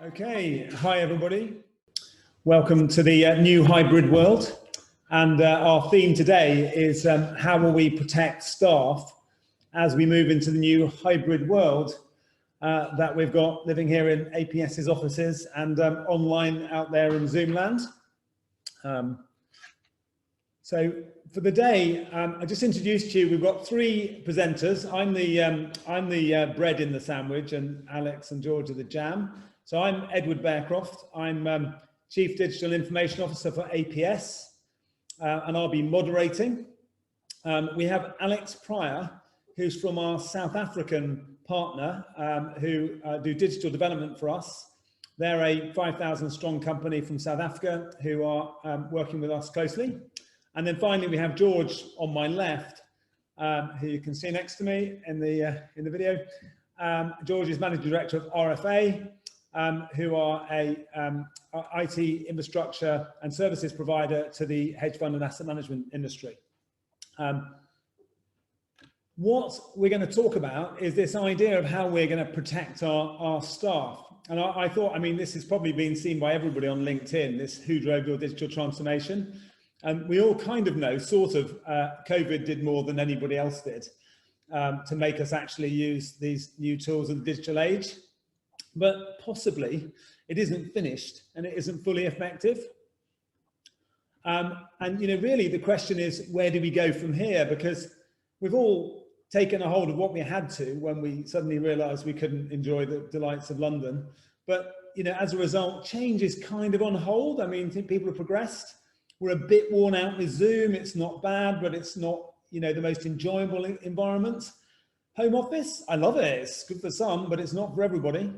Okay, hi everybody. Welcome to the new hybrid world. And our theme today is how will we protect staff as we move into the new hybrid world that we've got living here in APS's offices and online out there in Zoom land. So for the day, I just introduced you. We've got three presenters. I'm the bread in the sandwich, and Alex and George are the jam. So I'm Edward Bearcroft. I'm Chief Digital Information Officer for APS, and I'll be moderating. We have Alex Pryor, who's from our South African partner, who do digital development for us. They're a 5,000 strong company from South Africa who are working with us closely. And then finally, we have George on my left, who you can see next to me in the video. George is Managing Director of RFA, who are a IT infrastructure and services provider to the hedge fund and asset management industry. What we're going to talk about is this idea of how we're going to protect our staff. And I thought, I mean, this has probably been seen by everybody on LinkedIn, this who drove your digital transformation. And we all kind of know, sort of, COVID did more than anybody else did to make us actually use these new tools of the digital age. But possibly it isn't finished and it isn't fully effective. And, you know, really the question is, where do we go from here? Because we've all taken a hold of what we had to when we suddenly realized we couldn't enjoy the delights of London. But, you know, as a result, change is kind of on hold. I mean, people have progressed. We're a bit worn out with Zoom. It's not bad, but it's not, you know, the most enjoyable environment. Home office, I love it. It's good for some, but it's not for everybody.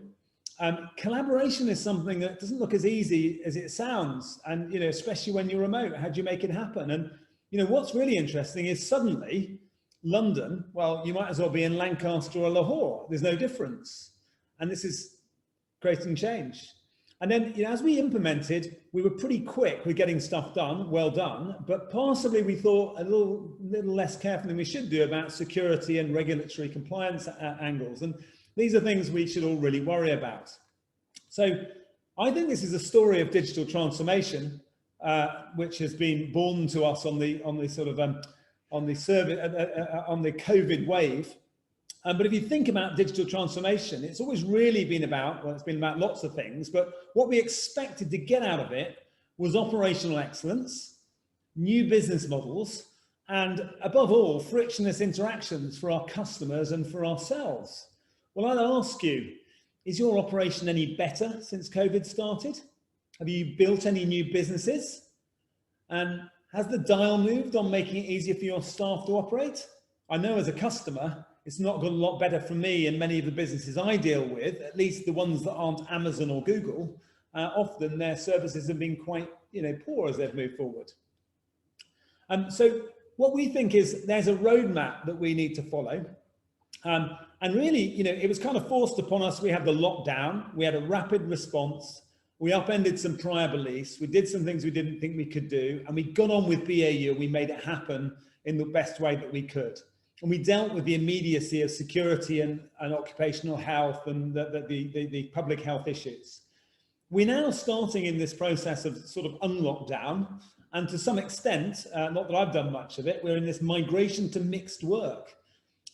Collaboration is something that doesn't look as easy as it sounds. And, you know, especially when you're remote, how do you make it happen? And, you know, what's really interesting is suddenly London, well, you might as well be in Lancaster or Lahore. There's no difference. And this is creating change. And then, you know, as we implemented, we were pretty quick with getting stuff done, well done, but possibly we thought a little less careful than we should do about security and regulatory compliance angles. And these are things we should all really worry about. So I think this is a story of digital transformation, which has been born to us on the COVID wave. But if you think about digital transformation, it's always really been about, well, it's been about lots of things, but what we expected to get out of it was operational excellence, new business models, and above all, frictionless interactions for our customers and for ourselves. Well, I'll ask you, is your operation any better since COVID started? Have you built any new businesses? And has the dial moved on making it easier for your staff to operate? I know as a customer, it's not got a lot better for me and many of the businesses I deal with, at least the ones that aren't Amazon or Google. Often their services have been quite, you know, poor as they've moved forward. So what we think is there's a roadmap that we need to follow. And really, you know, it was kind of forced upon us. We had the lockdown, we had a rapid response, we upended some prior beliefs, we did some things we didn't think we could do, and we got on with BAU, we made it happen in the best way that we could. And we dealt with the immediacy of security and occupational health and the public health issues. We're now starting in this process of sort of unlockdown, and to some extent, not that I've done much of it, we're in this migration to mixed work.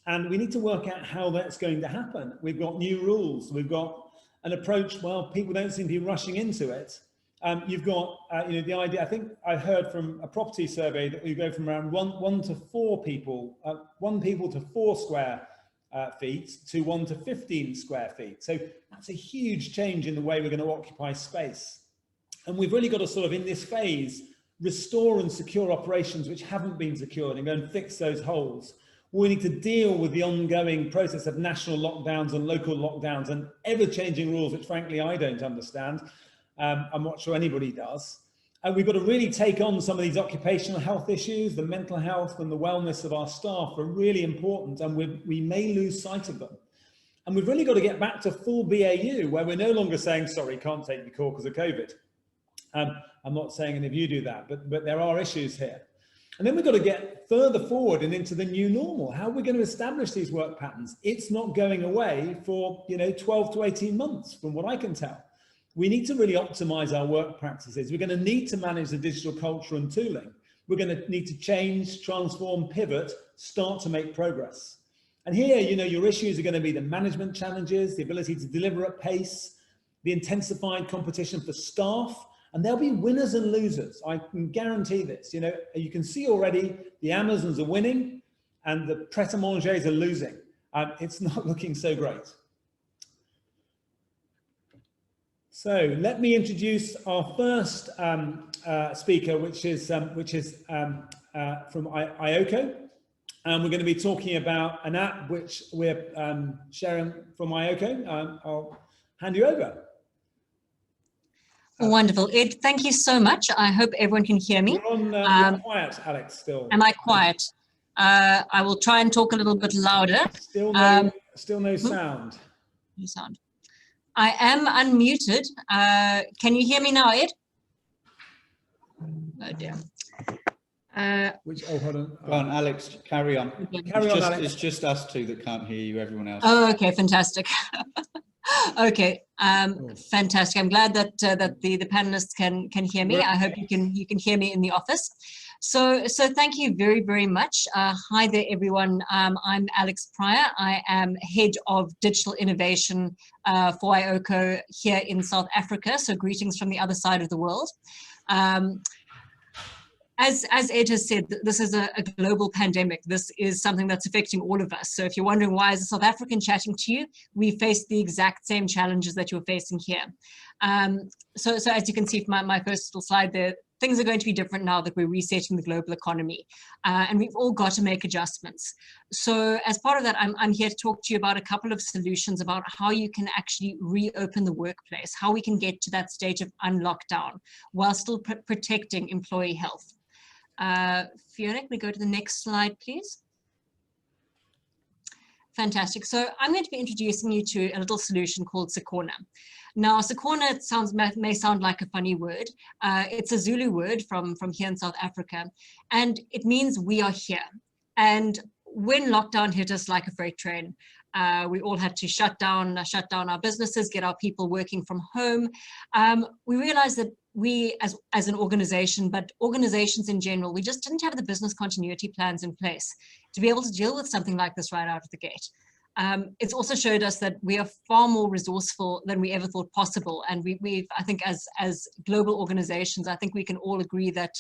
And we need to work out how that's going to happen. We've got new rules, we've got an approach, well, people don't seem to be rushing into it. You've got, you know, the idea, I think I heard from a property survey that we go from around one to 4 people, 1 people to 4 square feet to 1 to 15 square feet. So that's a huge change in the way we're going to occupy space. And we've really got to sort of, in this phase, restore and secure operations which haven't been secured and go and fix those holes. We need to deal with the ongoing process of national lockdowns and local lockdowns and ever-changing rules, which frankly I don't understand. I'm not sure anybody does. And we've got to really take on some of these occupational health issues. The mental health and the wellness of our staff are really important, and we may lose sight of them. And we've really got to get back to full BAU, where we're no longer saying, sorry, can't take your call because of COVID. I'm not saying any of you do that, but there are issues here. And then we've got to get further forward and into the new normal. How are we going to establish these work patterns? It's not going away for, you know, 12 to 18 months, from what I can tell. we need to really optimize our work practices. We're going to need to manage the digital culture and tooling. We're going to need to change, transform, pivot, start to make progress. And here, you know, your issues are going to be the management challenges, the ability to deliver at pace, the intensified competition for staff, and there'll be winners and losers. I can guarantee this. You know, you can see already the Amazons are winning and the Pret-a-Manger's are losing. It's not looking so great. So let me introduce our first speaker, which is from IOCO. And we're going to be talking about an app which we're sharing from IOCO. I'll hand you over. Wonderful. Ed, thank you so much. I hope everyone can hear me. You're on you're quiet, Alex, still. Am I quiet? I will try and talk a little bit louder. Still no sound. No sound. I am unmuted. Can you hear me now, Ed? Oh dear. Hold on. Go on, Alex, carry on. Alex. It's just us two that can't hear you, everyone else. Oh, okay, fantastic. Okay, fantastic. I'm glad that that the panelists can hear me. I hope you can hear me in the office. So thank you very, very much. Hi there, everyone. I'm Alex Pryor. I am head of digital innovation for IOCO here in South Africa. So greetings from the other side of the world. As Ed has said, this is a global pandemic. This is something that's affecting all of us. So if you're wondering why is a South African chatting to you, we face the exact same challenges that you're facing here. So as you can see from my first little slide there, things are going to be different now that we're resetting the global economy. And we've all got to make adjustments. So as part of that, I'm here to talk to you about a couple of solutions about how you can actually reopen the workplace, how we can get to that stage of unlockdown while still protecting employee health. Fiona, can we go to the next slide, please? Fantastic. So I'm going to be introducing you to a little solution called Sekona. Now, Sekona may sound like a funny word. It's a Zulu word from here in South Africa, and it means we are here. And when lockdown hit us like a freight train, we all had to shut down our businesses, get our people working from home. We realized that we as an organization, but organizations in general, we just didn't have the business continuity plans in place to be able to deal with something like this right out of the gate. It's also showed us that we are far more resourceful than we ever thought possible. And I think as global organizations, I think we can all agree that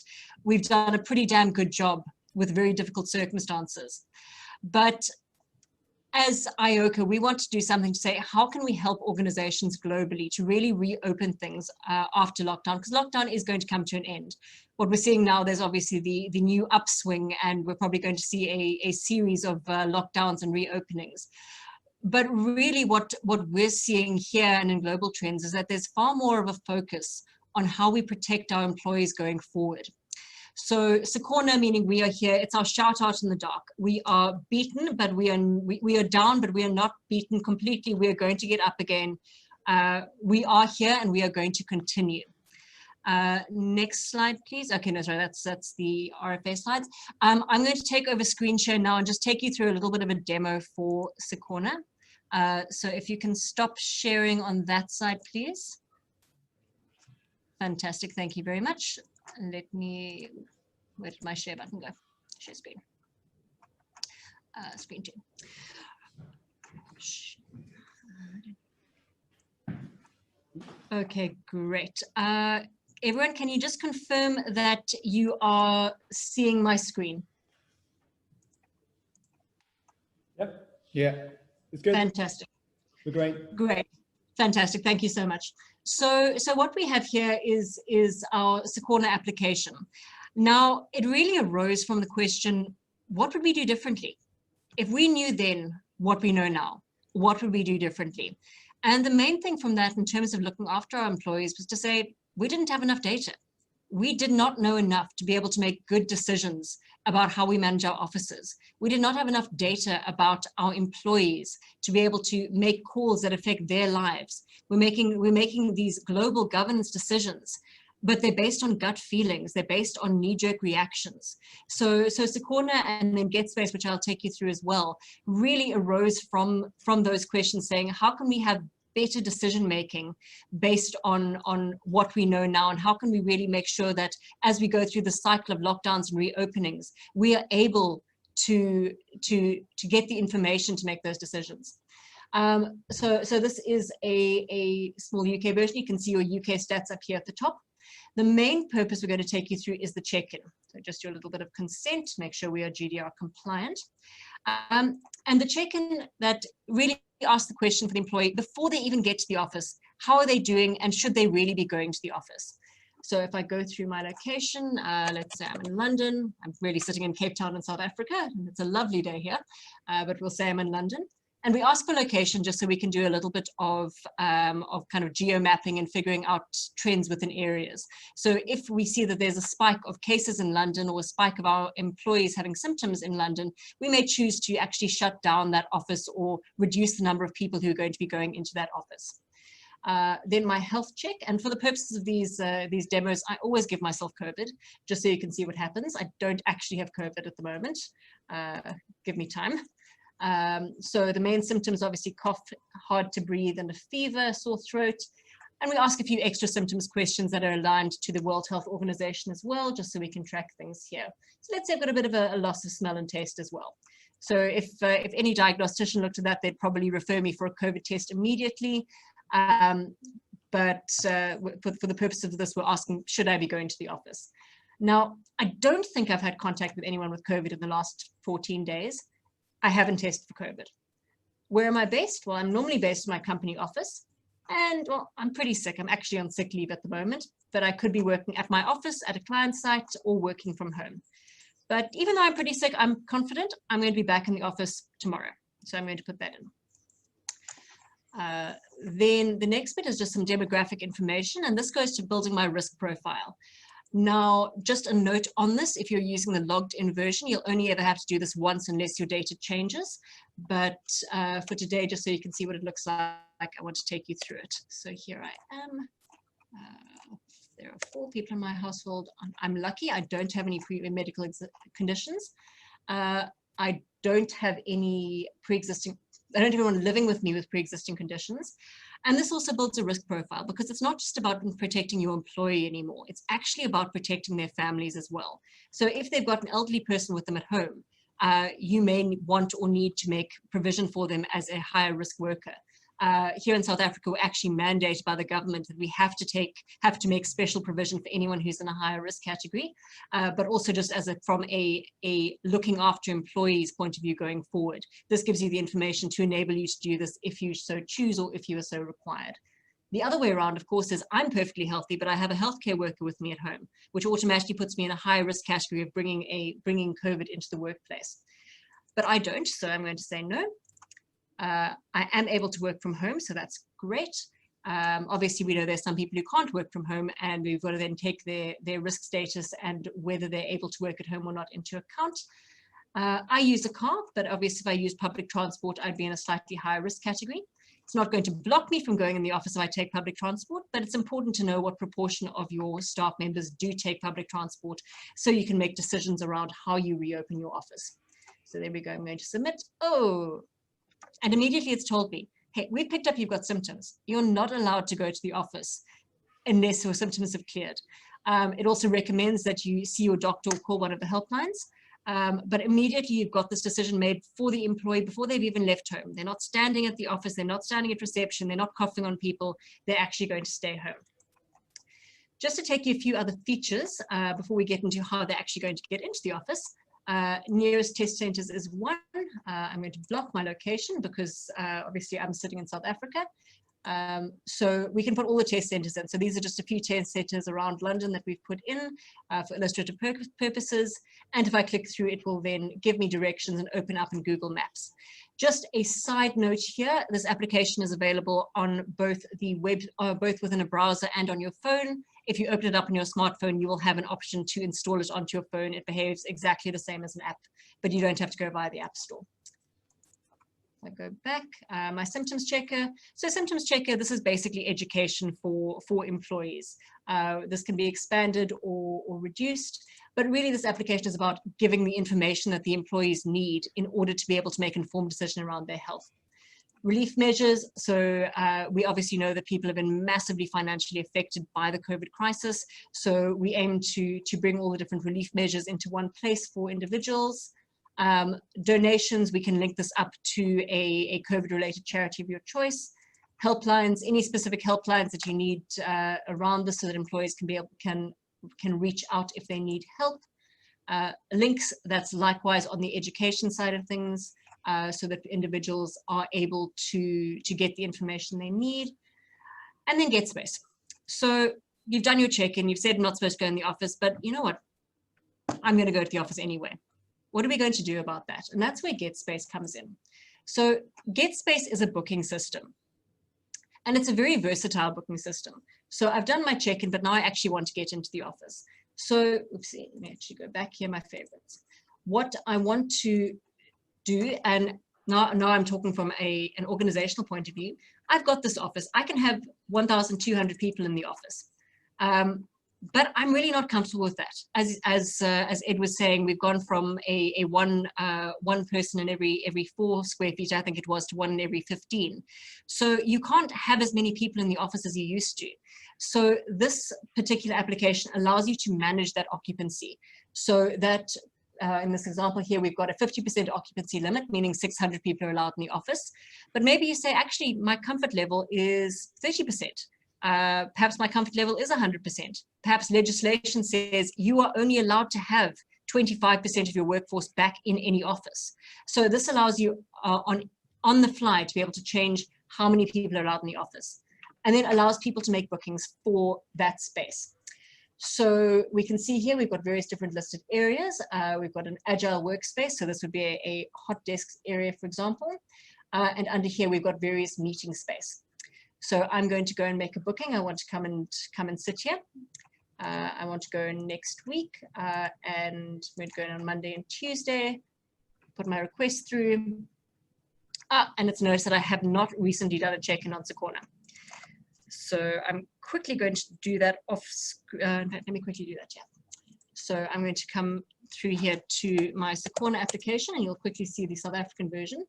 we've done a pretty damn good job with very difficult circumstances. But as IOCO, we want to do something to say, how can we help organizations globally to really reopen things after lockdown? Because lockdown is going to come to an end. What we're seeing now, there's obviously the new upswing, and we're probably going to see a series of lockdowns and reopenings. But really what we're seeing here and in global trends is that there's far more of a focus on how we protect our employees going forward. So Sekona, meaning we are here, it's our shout out in the dark. We are beaten, but we are down, but we are not beaten completely. We are going to get up again. We are here and we are going to continue. Next slide, please. Okay, no, sorry, that's the RFA slides. I'm going to take over screen share now and just take you through a little bit of a demo for Sekona. So if you can stop sharing on that side, please. Fantastic, thank you very much. Let me, where did my share button go? Share screen. Screen 2. Okay, great. Everyone, can you just confirm that you are seeing my screen? Yep. Yeah. It's good. Fantastic. We're great. Great. Fantastic. Thank you so much. So what we have here is our Sekona application. Now, it really arose from the question, what would we do differently? If we knew then what we know now, what would we do differently? And the main thing from that in terms of looking after our employees was to say, we didn't have enough data. We did not know enough to be able to make good decisions about how we manage our offices. We did not have enough data about our employees to be able to make calls that affect their lives. We're making these global governance decisions, but they're based on gut feelings. They're based on knee-jerk reactions. So Sekona and then GetSpace, which I'll take you through as well, really arose from those questions saying, how can we have better decision making based on what we know now, and how can we really make sure that as we go through the cycle of lockdowns and reopenings, we are able to get the information to make those decisions. So this is a small UK version. You can see your UK stats up here at the top. The main purpose we're going to take you through is the check-in. So just do a little bit of consent, make sure we are GDPR compliant. And the check-in that really asks the question for the employee before they even get to the office, how are they doing and should they really be going to the office? So if I go through my location, let's say I'm in London, I'm really sitting in Cape Town in South Africa, and it's a lovely day here, but we'll say I'm in London. And we ask for location just so we can do a little bit of kind of geo mapping and figuring out trends within areas. So if we see that there's a spike of cases in London or a spike of our employees having symptoms in London, we may choose to actually shut down that office or reduce the number of people who are going to be going into that office. Then my health check, and for the purposes of these demos, I always give myself COVID, just so you can see what happens. I don't actually have COVID at the moment. Give me time. So the main symptoms, obviously cough, hard to breathe, and a fever, sore throat. And we ask a few extra symptoms questions that are aligned to the World Health Organization as well, just so we can track things here. So let's say I've got a bit of a loss of smell and taste as well. So if any diagnostician looked at that, they'd probably refer me for a COVID test immediately. But for the purpose of this, we're asking, should I be going to the office? Now, I don't think I've had contact with anyone with COVID in the last 14 days. I haven't tested for COVID. Where am I based? Well, I'm normally based in my company office, and well, I'm pretty sick. I'm actually on sick leave at the moment, but I could be working at my office, at a client site, or working from home. But even though I'm pretty sick, I'm confident I'm going to be back in the office tomorrow. So I'm going to put that in. Then the next bit is just some demographic information, and this goes to building my risk profile. Now, just a note on this, if you're using the logged in version, you'll only ever have to do this once unless your data changes. But for today, just so you can see what it looks like, I want to take you through it. So here I am. There are 4 people in my household. I'm lucky, I don't have any medical conditions. I don't have any pre-existing, I don't have anyone living with me with pre-existing conditions. And this also builds a risk profile, because it's not just about protecting your employee anymore. It's actually about protecting their families as well. So if they've got an elderly person with them at home, you may want or need to make provision for them as a higher risk worker. Here in South Africa, we're actually mandated by the government that we have to make special provision for anyone who's in a higher risk category, but also just as from a looking after employees point of view going forward. This gives you the information to enable you to do this if you so choose or if you are so required. The other way around, of course, is I'm perfectly healthy, but I have a healthcare worker with me at home, which automatically puts me in a higher risk category of bringing COVID into the workplace. But I don't, so I'm going to say no. I am able to work from home, so that's great. Obviously, we know there's some people who can't work from home, and we've got to then take their risk status and whether they're able to work at home or not into account. I use a car, but obviously if I use public transport, I'd be in a slightly higher risk category. It's not going to block me from going in the office if I take public transport, but it's important to know what proportion of your staff members do take public transport, so you can make decisions around how you reopen your office. So there we go, I'm going to submit. Oh, and immediately it's told me, hey, we picked up you've got symptoms. You're not allowed to go to the office unless your symptoms have cleared. It also recommends that you see your doctor or call one of the helplines. But immediately you've got this decision made for the employee before they've even left home. They're not standing at the office, they're not standing at reception, they're not coughing on people, they're actually going to stay home. Just to take you a few other features before we get into how they're actually going to get into the office. Nearest test centers is 1. I'm going to block my location because obviously I'm sitting in South Africa. So we can put all the test centers in. So these are just a few test centers around London that we've put in for illustrative purposes. And if I click through, it will then give me directions and open up in Google Maps. Just a side note here, this application is available on both the web, both within a browser and on your phone. If you open it up on your smartphone, you will have an option to install it onto your phone. It behaves exactly the same as an app, but you don't have to go via the App Store. I go back, my symptoms checker. So symptoms checker, this is basically education for employees. This can be expanded or reduced, but really this application is about giving the information that the employees need in order to be able to make an informed decision around their health. Relief measures. So we obviously know that people have been massively financially affected by the COVID crisis. So we aim to bring all the different relief measures into one place for individuals. Donations, we can link this up to a COVID-related charity of your choice. Helplines, any specific helplines that you need around this so that employees can reach out if they need help. Links, that's likewise on the education side of things, so that individuals are able to get the information they need. And then Get Space. So you've done your check-in, you've said I'm not supposed to go in the office, but you know what? I'm going to go to the office anyway. What are we going to do about that? And that's where Get Space comes in. So Get Space is a booking system. And it's a very versatile booking system. So I've done my check-in, but now I actually want to get into the office. So, oopsie, let me actually go back here, my favorites. What I want to do, and now I'm talking from an organizational point of view, I've got this office. I can have 1,200 people in the office. But I'm really not comfortable with that. As Ed was saying, we've gone from a one person in every 4 square feet, I think it was, to 1 in every 15. So you can't have as many people in the office as you used to. So this particular application allows you to manage that occupancy. So that in this example here, we've got a 50% occupancy limit, meaning 600 people are allowed in the office. But maybe you say, actually, my comfort level is 30%. Perhaps my comfort level is 100%. Perhaps legislation says you are only allowed to have 25% of your workforce back in any office. So this allows you on the fly to be able to change how many people are allowed in the office, and then allows people to make bookings for that space. So we can see here we've got various different listed areas. We've got an agile workspace, so this would be a hot desks area, for example. And under here we've got various meeting space. So I'm going to go and make a booking. I want to come and sit here. I want to go next week, and we're going on Monday and Tuesday. Put my request through. And it's noticed that I have not recently done a check-in on Secorna. So I'm quickly going to do that off. Let me quickly do that. Yeah. So I'm going to come through here to my Secorna application, and you'll quickly see the South African version.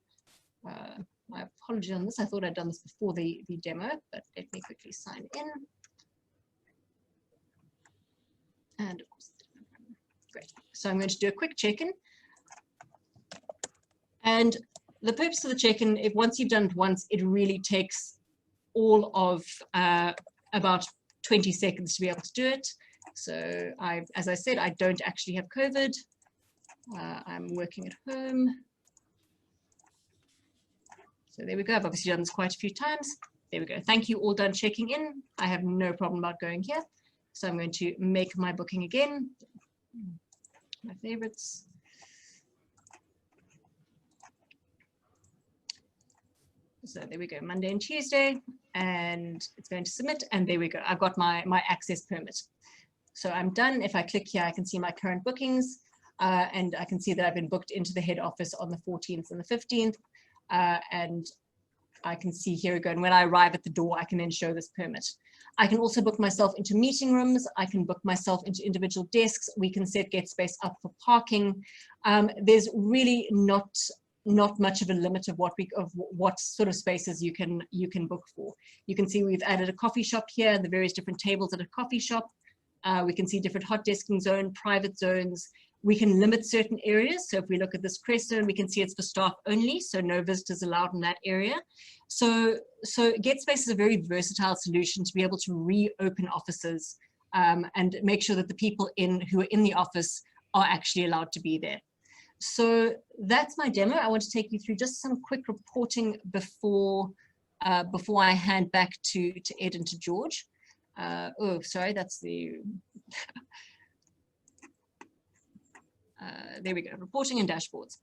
My apology on this. I thought I'd done this before the demo, but let me quickly sign in. And of course, great. So I'm going to do a quick check-in. And the purpose of the check-in, if once you've done it once, it really takes all of about 20 seconds to be able to do it. So as I said, I don't actually have COVID. I'm working at home. So there we go. I've obviously done this quite a few times. There we go. Thank you, all done checking in. I have no problem about going here. So I'm going to make my booking again. My favorites. So there we go, Monday and Tuesday, and it's going to submit, and there we go. I've got my access permit. So I'm done. If I click here, I can see my current bookings, and I can see that I've been booked into the head office on the 14th and the 15th. And I can see here we go. And when I arrive at the door, I can then show this permit. I can also book myself into meeting rooms. I can book myself into individual desks. We can set Get Space up for parking. There's really not much of a limit of what sort of spaces you can book for. You can see we've added a coffee shop here, the various different tables at a coffee shop. We can see different hot desking zone, private zones. We can limit certain areas. So if we look at this crest zone, we can see it's for staff only, so no visitors allowed in that area. So Get Space is a very versatile solution to be able to reopen offices and make sure that the people who are in the office are actually allowed to be there. So that's my demo. I want to take you through just some quick reporting before I hand back to Ed and to George. Oh, sorry, that's the there we go, reporting and dashboards.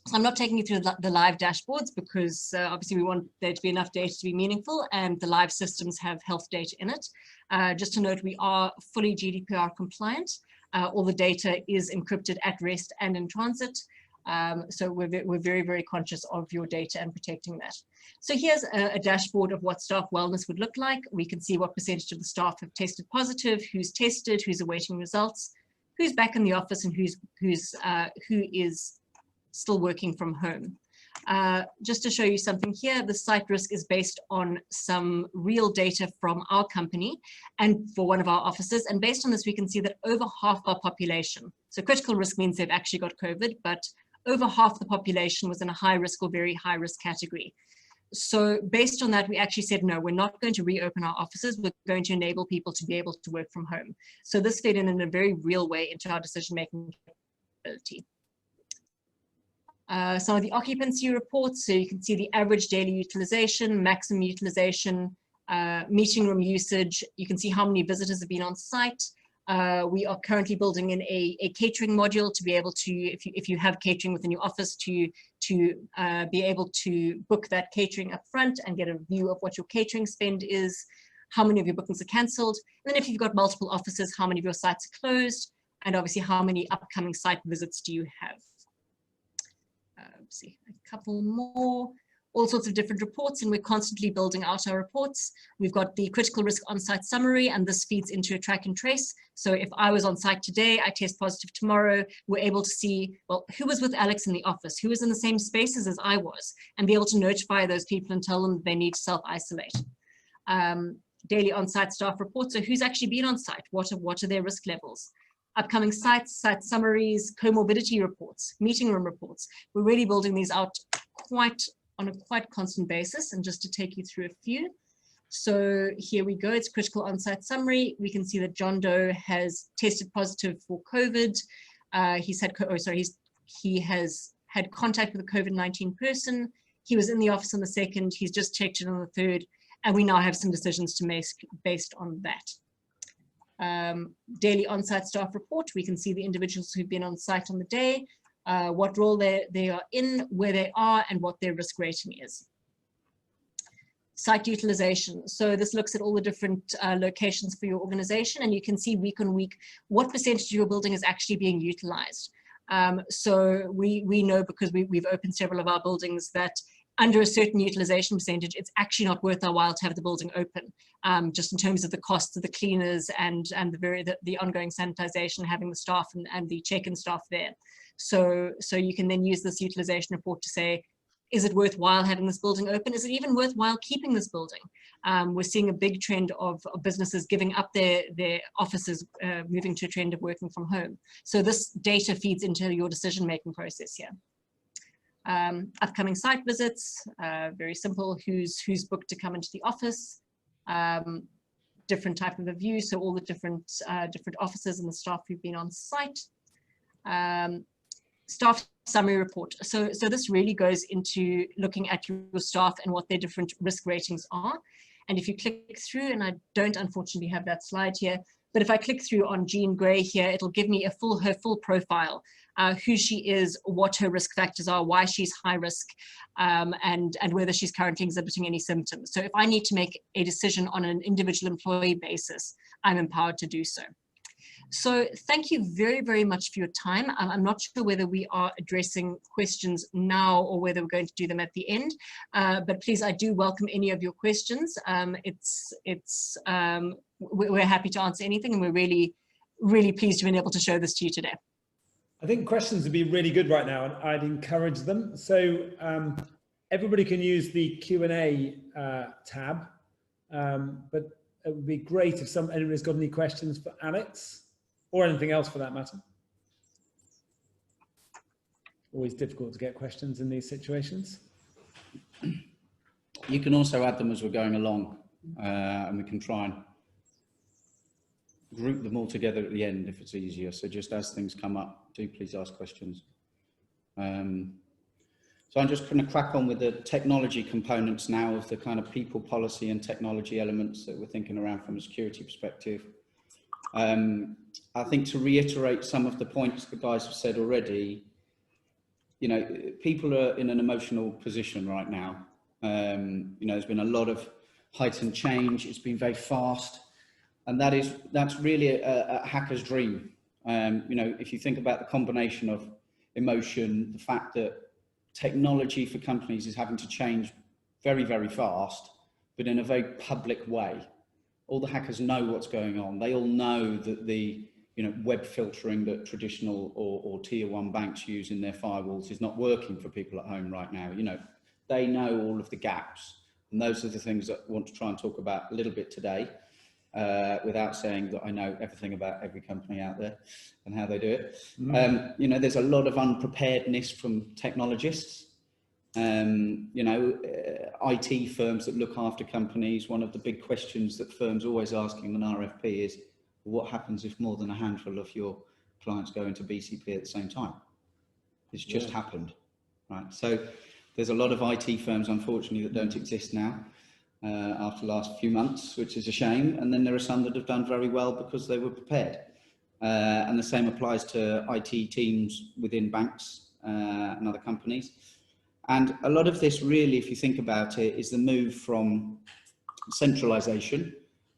So I'm not taking you through the live dashboards because obviously we want there to be enough data to be meaningful, and the live systems have health data in it. Just to note, we are fully GDPR compliant. All the data is encrypted at rest and in transit. So we're very, very conscious of your data and protecting that. So here's a dashboard of what staff wellness would look like. We can see what percentage of the staff have tested positive, who's tested, who's awaiting results, who's back in the office, and who is still working from home. Just to show you something here, the site risk is based on some real data from our company and for one of our offices. And based on this, we can see that over half our population, so critical risk means they've actually got COVID, but over half the population was in a high risk or very high risk category. So based on that, we actually said, no, we're not going to reopen our offices. We're going to enable people to be able to work from home. So this fed in a very real way into our decision-making capability. Some of the occupancy reports, so you can see the average daily utilization, maximum utilization, meeting room usage. You can see how many visitors have been on site. We are currently building in a catering module to be able to, if you have catering within your office, to be able to book that catering up front and get a view of what your catering spend is, how many of your bookings are cancelled, and then if you've got multiple offices, how many of your sites are closed, and obviously how many upcoming site visits do you have. See a couple more, all sorts of different reports, and we're constantly building out our reports. We've got the critical risk on-site summary, and this feeds into a track and trace. So if I was on site today, I test positive tomorrow, we're able to see, well, who was with Alex in the office, who was in the same spaces as I was, and be able to notify those people and tell them they need to self-isolate. Daily on-site staff reports, so who's actually been on site, what are their risk levels. Upcoming sites, site summaries, comorbidity reports, meeting room reports. We're really building these out on a quite constant basis. And just to take you through a few. So here we go, it's critical on-site summary. We can see that John Doe has tested positive for COVID. He has had contact with a COVID-19 person. He was in the office on the 2nd, he's just checked in on the 3rd, and we now have some decisions to make based on that. Daily on-site staff report, we can see the individuals who've been on site on the day, what role they are in, where they are, and what their risk rating is. Site utilization, so this looks at all the different locations for your organization, and you can see week on week what percentage of your building is actually being utilized. So we know, because we've opened several of our buildings, that under a certain utilization percentage, it's actually not worth our while to have the building open, just in terms of the costs of the cleaners and the ongoing sanitization, having the staff and the check-in staff there. So you can then use this utilization report to say, is it worthwhile having this building open? Is it even worthwhile keeping this building? We're seeing a big trend of businesses giving up their offices, moving to a trend of working from home. So this data feeds into your decision-making process here. Upcoming site visits, very simple, who's booked to come into the office, different type of a view, so all the different offices and the staff who've been on site. Staff summary report, so this really goes into looking at your staff and what their different risk ratings are. And if you click through, and I don't unfortunately have that slide here, but if I click through on Jean Gray here, it'll give me her full profile, who she is, what her risk factors are, why she's high risk, and whether she's currently exhibiting any symptoms. So if I need to make a decision on an individual employee basis, I'm empowered to do so. So thank you very, very much for your time. I'm not sure whether we are addressing questions now or whether we're going to do them at the end, but please, I do welcome any of your questions. We're happy to answer anything, and we're really, really pleased to be able to show this to you today. I think questions would be really good right now, and I'd encourage them. So everybody can use the Q&A tab, but it would be great if anybody's got any questions for Alex, or anything else for that matter. Always difficult to get questions in these situations. You can also add them as we're going along, and we can try and group them all together at the end if it's easier. So just as things come up, do please ask questions. So I'm just going to crack on with the technology components now of the kind of people, policy and technology elements that we're thinking around from a security perspective. I think to reiterate some of the points the guys have said already, you know, people are in an emotional position right now. You know, there's been a lot of heightened change. It's been very fast. And that's really a hacker's dream. You know, if you think about the combination of emotion, the fact that technology for companies is having to change very, very fast, but in a very public way. All the hackers know what's going on. They all know that the web filtering that traditional or tier 1 banks use in their firewalls is not working for people at home right now. They know all of the gaps, and those are the things that I want to try and talk about a little bit today, without saying that I know everything about every company out there and how they do it. There's a lot of unpreparedness from technologists. IT firms that look after companies, one of the big questions that firms always asking an RFP is, what happens if more than a handful of your clients go into BCP at the same time? It's just happened, right? So there's a lot of IT firms, unfortunately, that don't exist now after the last few months, which is a shame. And then there are some that have done very well because they were prepared. And the same applies to IT teams within banks and other companies. And a lot of this really, if you think about it, is the move from centralization,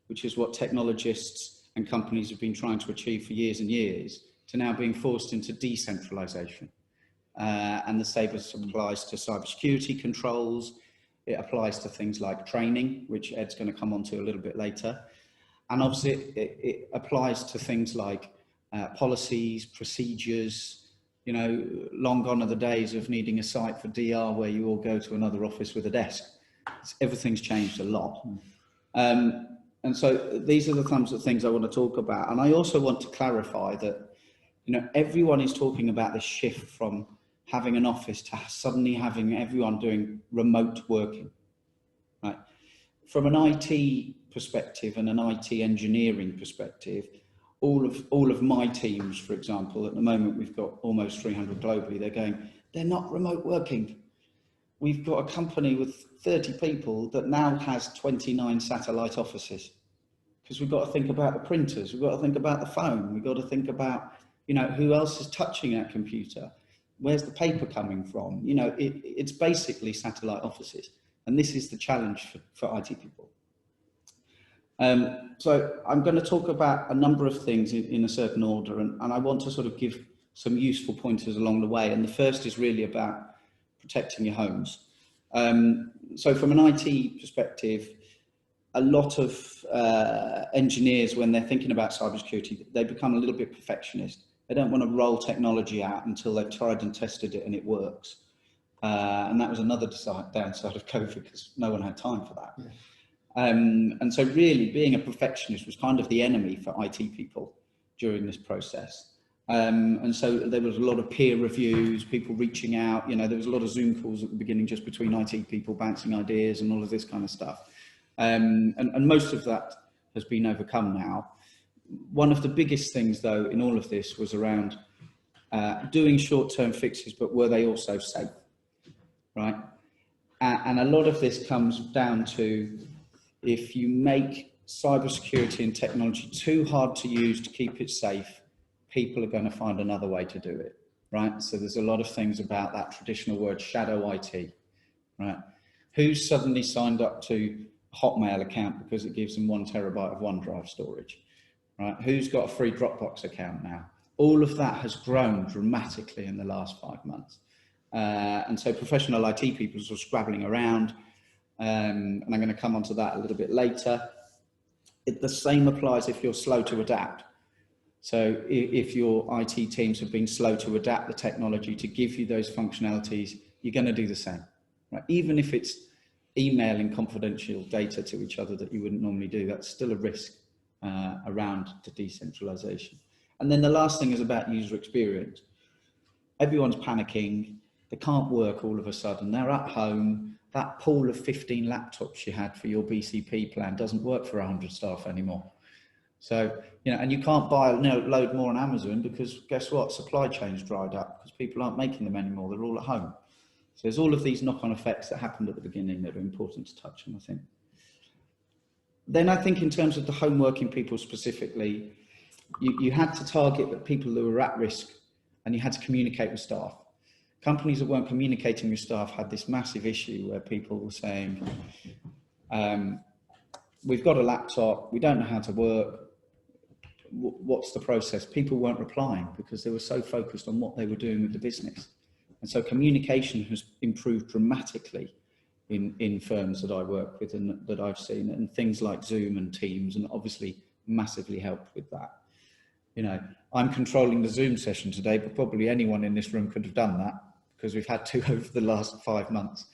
which is what technologists and companies have been trying to achieve for years and years, to now being forced into decentralization. And the same applies to cybersecurity controls. It applies to things like training, which Ed's going to come on to a little bit later. And obviously it applies to things like policies, procedures. Long gone are the days of needing a site for DR where you all go to another office with a desk. Everything's changed a lot. And so these are the kinds of things I want to talk about. And I also want to clarify that, everyone is talking about this shift from having an office to suddenly having everyone doing remote working, right? From an IT perspective and an IT engineering perspective, all of my teams, for example, at the moment, we've got almost 300 globally. They're not remote working. We've got a company with 30 people that now has 29 satellite offices, because we've got to think about the printers. We've got to think about the phone. We've got to think about, who else is touching that computer? Where's the paper coming from? It's basically satellite offices. And this is the challenge for IT people. So I'm going to talk about a number of things in a certain order, and I want to sort of give some useful pointers along the way. And the first is really about protecting your homes. So from an IT perspective, a lot of engineers, when they're thinking about cybersecurity, they become a little bit perfectionist. They don't want to roll technology out until they've tried and tested it and it works. And that was another downside of COVID, because no one had time for that. Yeah. And so really being a perfectionist was kind of the enemy for IT people during this process. And so there was a lot of peer reviews, people reaching out, there was a lot of Zoom calls at the beginning just between IT people bouncing ideas and all of this kind of stuff. And most of that has been overcome now. One of the biggest things though in all of this was around doing short-term fixes, but were they also safe, right? And a lot of this comes down to, if you make cybersecurity and technology too hard to use to keep it safe, people are going to find another way to do it, right? So there's a lot of things about that traditional word, shadow IT, right? Who's suddenly signed up to a Hotmail account because it gives them 1 terabyte of OneDrive storage, right? Who's got a free Dropbox account now? All of that has grown dramatically in the last 5 months. And so professional IT people are scrabbling around. And I'm going to come onto that a little bit later. The same applies if you're slow to adapt. So if your IT teams have been slow to adapt the technology to give you those functionalities, you're going to do the same, right? Even if it's emailing confidential data to each other that you wouldn't normally do, that's still a risk around the decentralization. And then the last thing is about user experience. Everyone's panicking. They can't work all of a sudden. They're at home. That pool of 15 laptops you had for your BCP plan doesn't work for 100 staff anymore. So, and you can't buy, load more on Amazon because guess what? Supply chain's dried up because people aren't making them anymore. They're all at home. So there's all of these knock-on effects that happened at the beginning that are important to touch on, I think. Then I think in terms of the home working people specifically, you had to target the people that were at risk, and you had to communicate with staff. Companies that weren't communicating with staff had this massive issue where people were saying, we've got a laptop, we don't know how to work, what's the process? People weren't replying because they were so focused on what they were doing with the business. And so communication has improved dramatically in firms that I work with and that I've seen, and things like Zoom and Teams, and obviously massively helped with that. You know, I'm controlling the Zoom session today, but probably anyone in this room could have done that because we've had to over the last 5 months.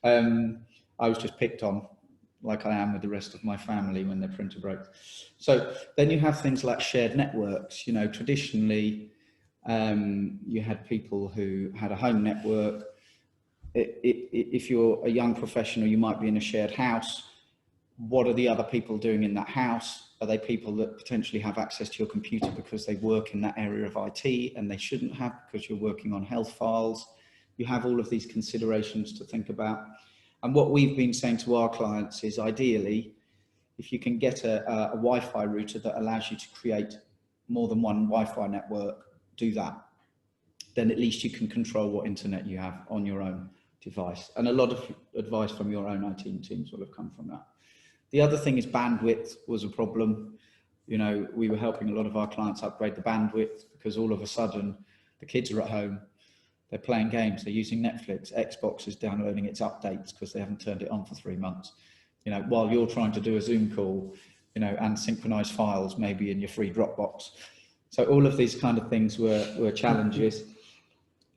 I was just picked on, like I am with the rest of my family when their printer broke. So then you have things like shared networks. You know, traditionally, you had people who had a home network. If you're a young professional, you might be in a shared house. What are the other people doing in that house? Are they people that potentially have access to your computer because they work in that area of IT and they shouldn't have because you're working on health files? You have all of these considerations to think about. And what we've been saying to our clients is ideally, if you can get a Wi-Fi router that allows you to create more than one Wi-Fi network, do that. Then at least you can control what internet you have on your own device. And a lot of advice from your own IT teams will have come from that. The other thing is bandwidth was a problem. You know, we were helping a lot of our clients upgrade the bandwidth because all of a sudden the kids are at home, they're playing games, they're using Netflix, Xbox is downloading its updates because they haven't turned it on for 3 months. You know, while you're trying to do a Zoom call, you know, and synchronize files maybe in your free Dropbox. So all of these kind of things were challenges.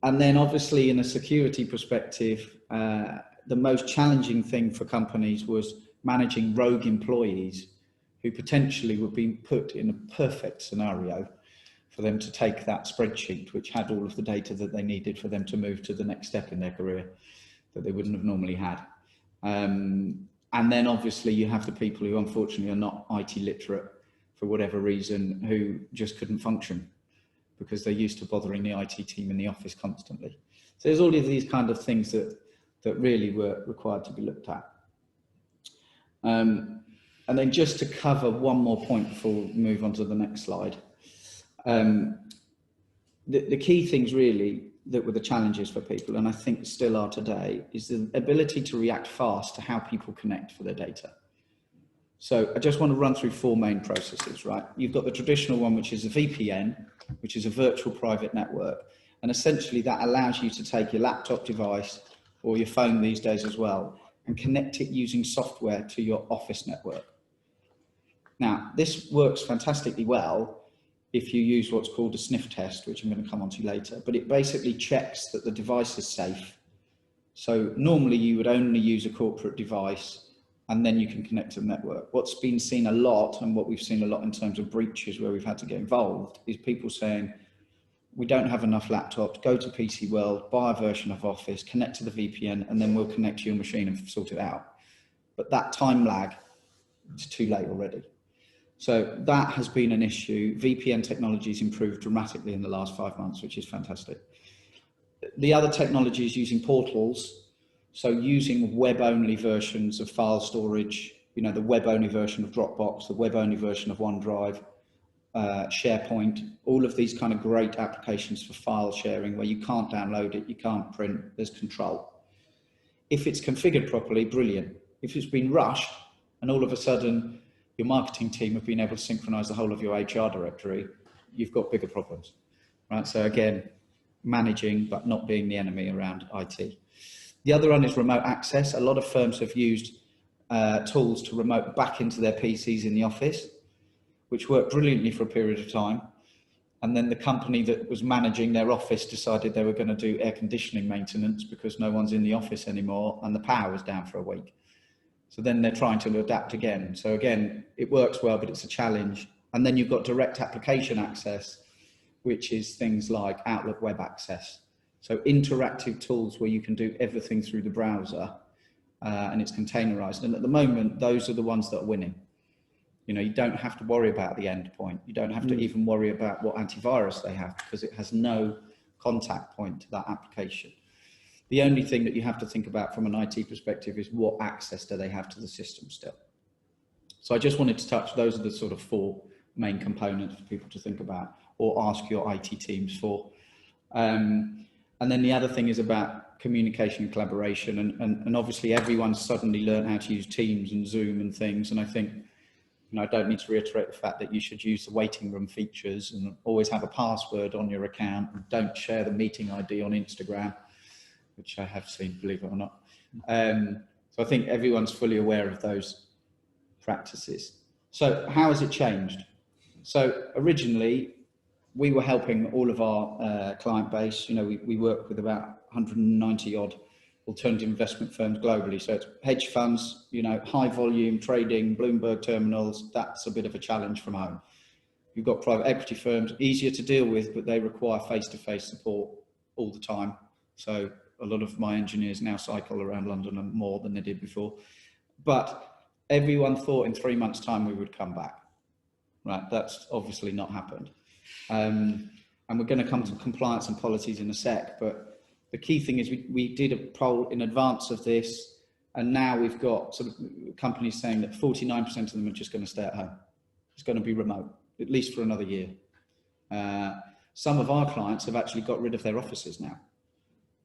And then obviously in a security perspective, the most challenging thing for companies was managing rogue employees who potentially were being put in a perfect scenario for them to take that spreadsheet, which had all of the data that they needed for them to move to the next step in their career that they wouldn't have normally had. And then obviously you have the people who unfortunately are not IT literate for whatever reason, who just couldn't function because they're used to bothering the IT team in the office constantly. So there's all of these kind of things that really were required to be looked at. And then just to cover one more point before we move on to the next slide. The key things really that were the challenges for people, and I think still are today, is the ability to react fast to how people connect for their data. So I just want to run through 4 main processes, right? You've got the traditional one, which is a VPN, which is a virtual private network. And essentially that allows you to take your laptop device or your phone these days as well and connect it using software to your office network. Now, this works fantastically well if you use what's called a sniff test, which I'm going to come on to later, but it basically checks that the device is safe. So normally you would only use a corporate device and then you can connect to the network. What's been seen a lot, and what we've seen a lot in terms of breaches where we've had to get involved, is people saying, we don't have enough laptops, go to PC World, buy a version of Office, connect to the VPN, and then we'll connect to your machine and sort it out. But that time lag, it's too late already. So that has been an issue. VPN technology's improved dramatically in the last 5 months, which is fantastic. The other technology is using portals. So using web-only versions of file storage, you know, the web-only version of Dropbox, the web-only version of OneDrive, SharePoint, all of these kind of great applications for file sharing where you can't download it, you can't print, there's control. If it's configured properly, brilliant. If it's been rushed and all of a sudden your marketing team have been able to synchronize the whole of your HR directory, you've got bigger problems, right? So again, managing but not being the enemy around IT. The other one is remote access. A lot of firms have used tools to remote back into their PCs in the office, which worked brilliantly for a period of time. And then the company that was managing their office decided they were going to do air conditioning maintenance because no one's in the office anymore and the power was down for a week. So then they're trying to adapt again. So again, it works well, but it's a challenge. And then you've got direct application access, which is things like Outlook web access. So interactive tools where you can do everything through the browser and it's containerized. And at the moment, those are the ones that are winning. You know, you don't have to worry about the endpoint. You don't have to even worry about what antivirus they have because it has no contact point to that application. The only thing that you have to think about from an IT perspective is what access do they have to the system still. So I just wanted to touch, those are the sort of 4 main components for people to think about or ask your IT teams for. And then the other thing is about communication and collaboration. And obviously everyone's suddenly learned how to use Teams and Zoom and things. And I think, you know, I don't need to reiterate the fact that you should use the waiting room features and always have a password on your account and don't share the meeting ID on Instagram, which I have seen, believe it or not. So I think everyone's fully aware of those practices. So how has it changed? So originally, we were helping all of our client base. You know, we work with about 190 odd alternative investment firms globally. So it's hedge funds, you know, high volume trading, Bloomberg terminals. That's a bit of a challenge from home. You've got private equity firms, easier to deal with, but they require face-to-face support all the time. So a lot of my engineers now cycle around London and more than they did before. But everyone thought in 3 months' time we would come back. Right, that's obviously not happened. And we're going to come to compliance and policies in a sec, but the key thing is we did a poll in advance of this, and now we've got sort of companies saying that 49% of them are just going to stay at home. It's going to be remote, at least for another year. Some of our clients have actually got rid of their offices now.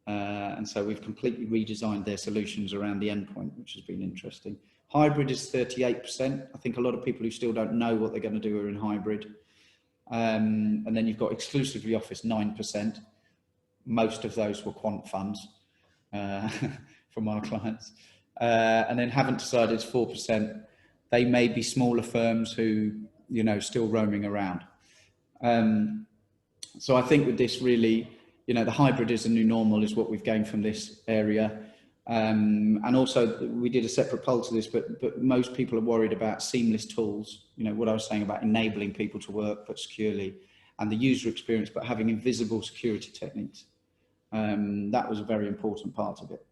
And so we've completely redesigned their solutions around the endpoint, which has been interesting. Hybrid is 38%. I think a lot of people who still don't know what they're going to do are in hybrid. And then you've got exclusively office, 9%. Most of those were quant funds from our clients. And then haven't decided is 4%. They may be smaller firms who, you know, still roaming around. So I think with this really, you know, the hybrid is the new normal is what we've gained from this area. And also we did a separate poll to this, but most people are worried about seamless tools. You know, what I was saying about enabling people to work, but securely, and the user experience, but having invisible security techniques. That was a very important part of it.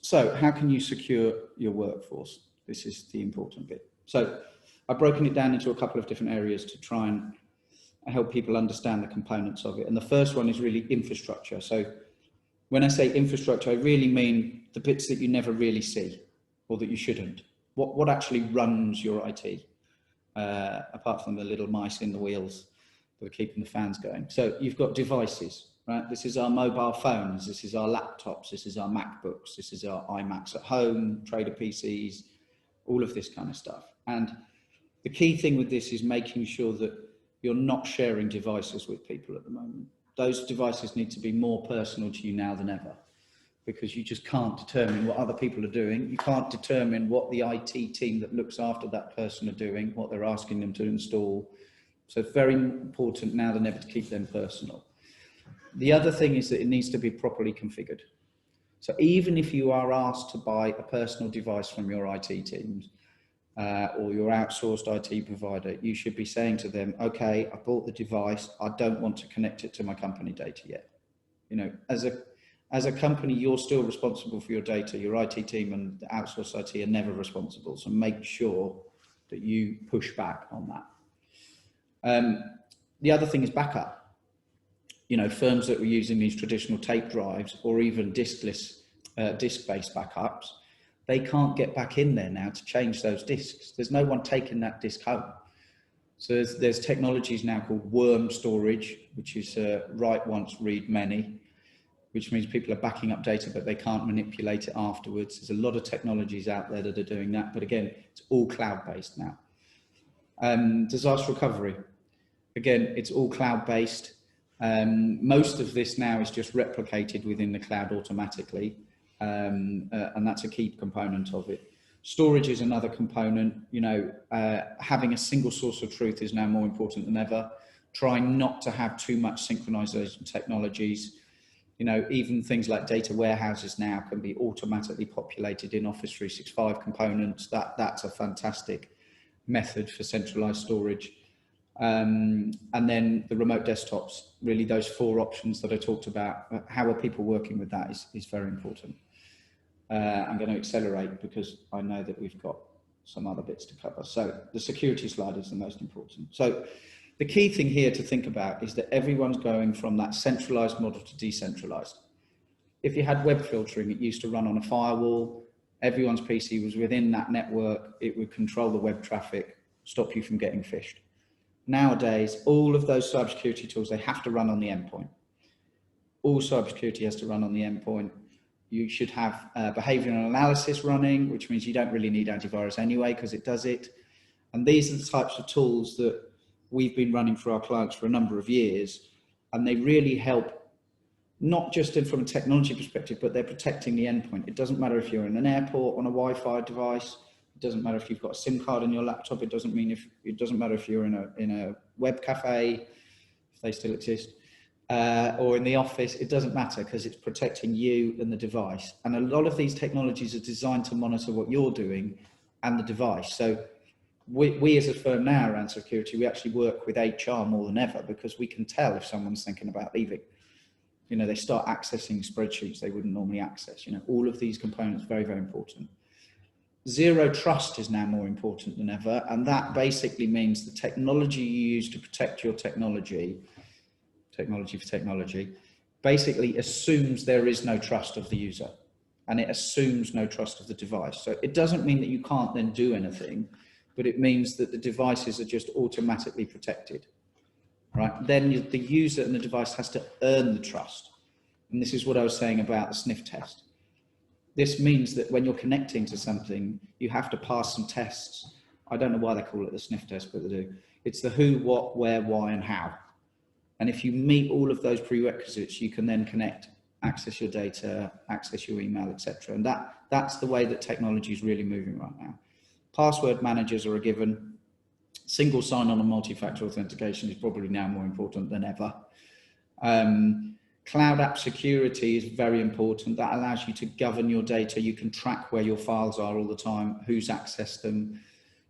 So how can you secure your workforce? This is the important bit. So I've broken it down into a couple of different areas to try and help people understand the components of it. And the first one is really infrastructure. So when I say infrastructure, I really mean the bits that you never really see or that you shouldn't. What actually runs your IT, apart from the little mice in the wheels that are keeping the fans going. So you've got devices, right? This is our mobile phones, this is our laptops, this is our MacBooks, this is our iMacs at home, trader PCs, all of this kind of stuff. And the key thing with this is making sure that you're not sharing devices with people at the moment. Those devices need to be more personal to you now than ever, because you just can't determine what other people are doing. You can't determine what the IT team that looks after that person are doing, what they're asking them to install. So it's very important now than ever to keep them personal. The other thing is that it needs to be properly configured. So even if you are asked to buy a personal device from your IT teams, or your outsourced IT provider, you should be saying to them, okay, I bought the device, I don't want to connect it to my company data yet. You know, as a company, you're still responsible for your data. Your IT team and the outsourced IT are never responsible. So make sure that you push back on that. The other thing is backup. You know, firms that were using these traditional tape drives or even disc-based backups, they can't get back in there now to change those discs. There's no one taking that disc home. So there's technologies now called worm storage, which is write once, read many, which means people are backing up data, but they can't manipulate it afterwards. There's a lot of technologies out there that are doing that. But again, it's all cloud-based now. Disaster recovery. Again, it's all cloud-based. Most of this now is just replicated within the cloud automatically. And that's a key component of it. Storage is another component. You know, having a single source of truth is now more important than ever. Try not to have too much synchronization technologies. You know, even things like data warehouses now can be automatically populated in Office 365 components. That's a fantastic method for centralized storage. And then the remote desktops, really those 4 options that I talked about, how are people working with that is very important. I'm going to accelerate because I know that we've got some other bits to cover. So the security slide is the most important. So the key thing here to think about is that everyone's going from that centralized model to decentralized. If you had web filtering, it used to run on a firewall. Everyone's PC was within that network. It would control the web traffic, stop you from getting phished. Nowadays, all of those cybersecurity tools, they have to run on the endpoint. All cybersecurity has to run on the endpoint. You should have behavioral analysis running, which means you don't really need antivirus anyway because it does it. And these are the types of tools that we've been running for our clients for a number of years. And they really help, not just from a technology perspective, but they're protecting the endpoint. It doesn't matter if you're in an airport on a Wi-Fi device. It doesn't matter if you've got a SIM card in your laptop. It doesn't matter if you're in a web cafe, if they still exist, or in the office. It doesn't matter, because it's protecting you and the device. And a lot of these technologies are designed to monitor what you're doing and the device. So we as a firm now around security, we actually work with HR more than ever, because we can tell if someone's thinking about leaving. You know, they start accessing spreadsheets they wouldn't normally access. You know, all of these components, very, very important. Zero trust is now more important than ever. And that basically means the technology you use to protect your technology basically assumes there is no trust of the user, and it assumes no trust of the device. So it doesn't mean that you can't then do anything, but it means that the devices are just automatically protected, right? Then the user and the device has to earn the trust. And this is what I was saying about the sniff test. This means that when you're connecting to something, you have to pass some tests. I don't know why they call it the sniff test, but they do. It's the who, what, where, why, and how. And if you meet all of those prerequisites, you can then connect, access your data, access your email, etc. And that's the way that technology is really moving right now. Password managers are a given. Single sign-on and multi-factor authentication is probably now more important than ever. Cloud app security is very important. That allows you to govern your data. You can track where your files are all the time, who's accessed them.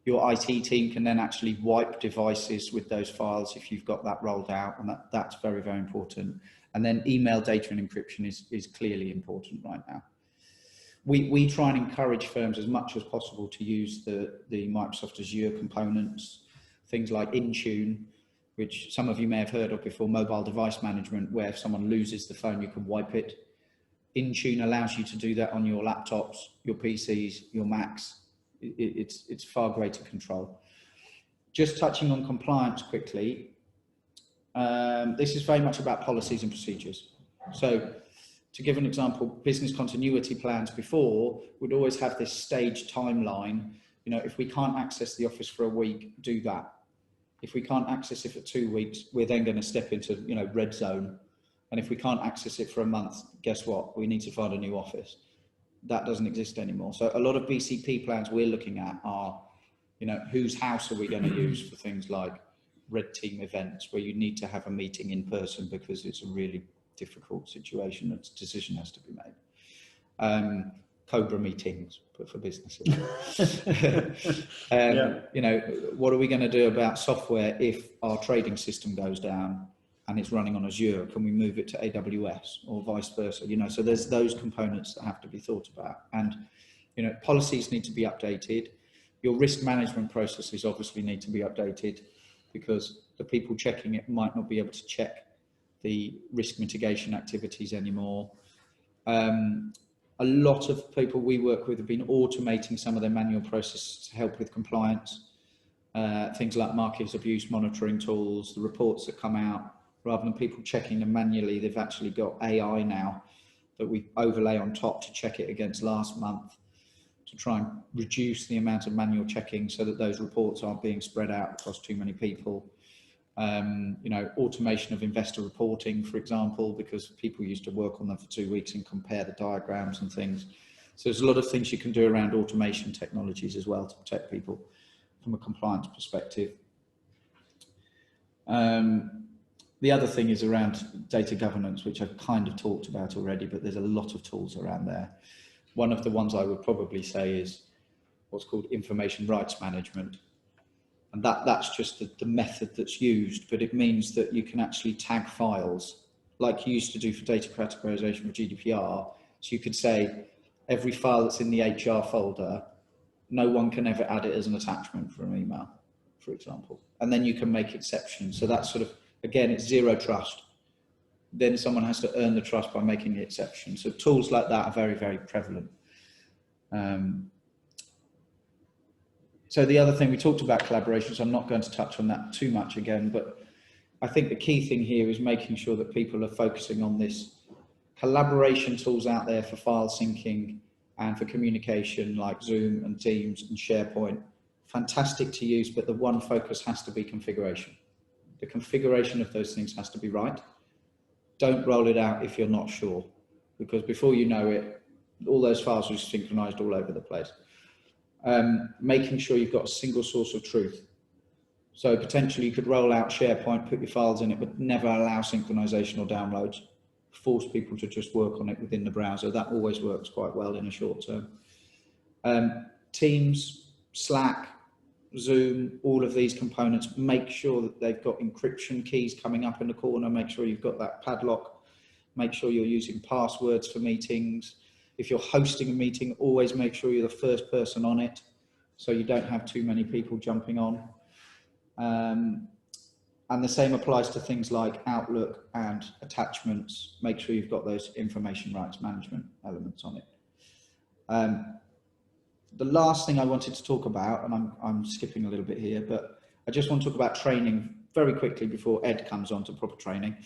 Your IT team can then actually wipe devices with those files if you've got that rolled out, and that's very, very important. And then email data and encryption is clearly important right now. We try and encourage firms as much as possible to use the Microsoft Azure components, things like Intune, which some of you may have heard of before, mobile device management, where if someone loses the phone, you can wipe it. Intune allows you to do that on your laptops, your PCs, your Macs. It's far greater control. Just touching on compliance quickly, this is very much about policies and procedures. So to give an example, business continuity plans before would always have this staged timeline. You know, if we can't access the office for a week, do that. If we can't access it for 2 weeks, we're then going to step into, you know, red zone. And if we can't access it for a month, guess what? We need to find a new office. That doesn't exist anymore. So a lot of BCP plans we're looking at are, you know, whose house are we going to use for things like red team events, where you need to have a meeting in person because it's a really difficult situation, a decision has to be made. Cobra meetings, but for businesses. You know, what are we going to do about software if our trading system goes down and it's running on Azure? Can we move it to AWS or vice versa? You know, so there's those components that have to be thought about. And, you know, policies need to be updated. Your risk management processes obviously need to be updated, because the people checking it might not be able to check the risk mitigation activities anymore. A lot of people we work with have been automating some of their manual processes to help with compliance. Things like market abuse monitoring tools, the reports that come out, rather than people checking them manually, they've actually got AI now that we overlay on top to check it against last month, to try and reduce the amount of manual checking so that those reports aren't being spread out across too many people. You know, automation of investor reporting, for example, because people used to work on them for 2 weeks and compare the diagrams and things. So there's a lot of things you can do around automation technologies as well to protect people from a compliance perspective. The other thing is around data governance, which I've kind of talked about already, but there's a lot of tools around there. One of the ones I would probably say is what's called information rights management. And that's just the method that's used, but it means that you can actually tag files like you used to do for data categorization with GDPR. So you could say every file that's in the HR folder, no one can ever add it as an attachment for an email, for example. And then you can make exceptions. So that's sort of, again, it's zero trust. Then someone has to earn the trust by making the exception. So tools like that are very, very prevalent. So the other thing, we talked about collaboration, so I'm not going to touch on that too much again, but I think the key thing here is making sure that people are focusing on this collaboration tools out there for file syncing and for communication, like Zoom and Teams and SharePoint. Fantastic to use, but the one focus has to be configuration. The configuration of those things has to be right. Don't roll it out if you're not sure, because before you know it, all those files are synchronized all over the place. making sure you've got a single source of truth. So potentially you could roll out SharePoint, put your files in it, but never allow synchronization or downloads. Force people to just work on it within the browser. That always works quite well in a short term. Teams, Slack, Zoom, all of these components, make sure that they've got encryption keys coming up in the corner. Make sure you've got that padlock. Make sure you're using passwords for meetings. If you're hosting a meeting, always make sure you're the first person on it, so you don't have too many people jumping on. And the same applies to things like Outlook and attachments. Make sure you've got those information rights management elements on it. The last thing I wanted to talk about, and I'm skipping a little bit here, but I just want to talk about training very quickly before Ed comes on to proper training.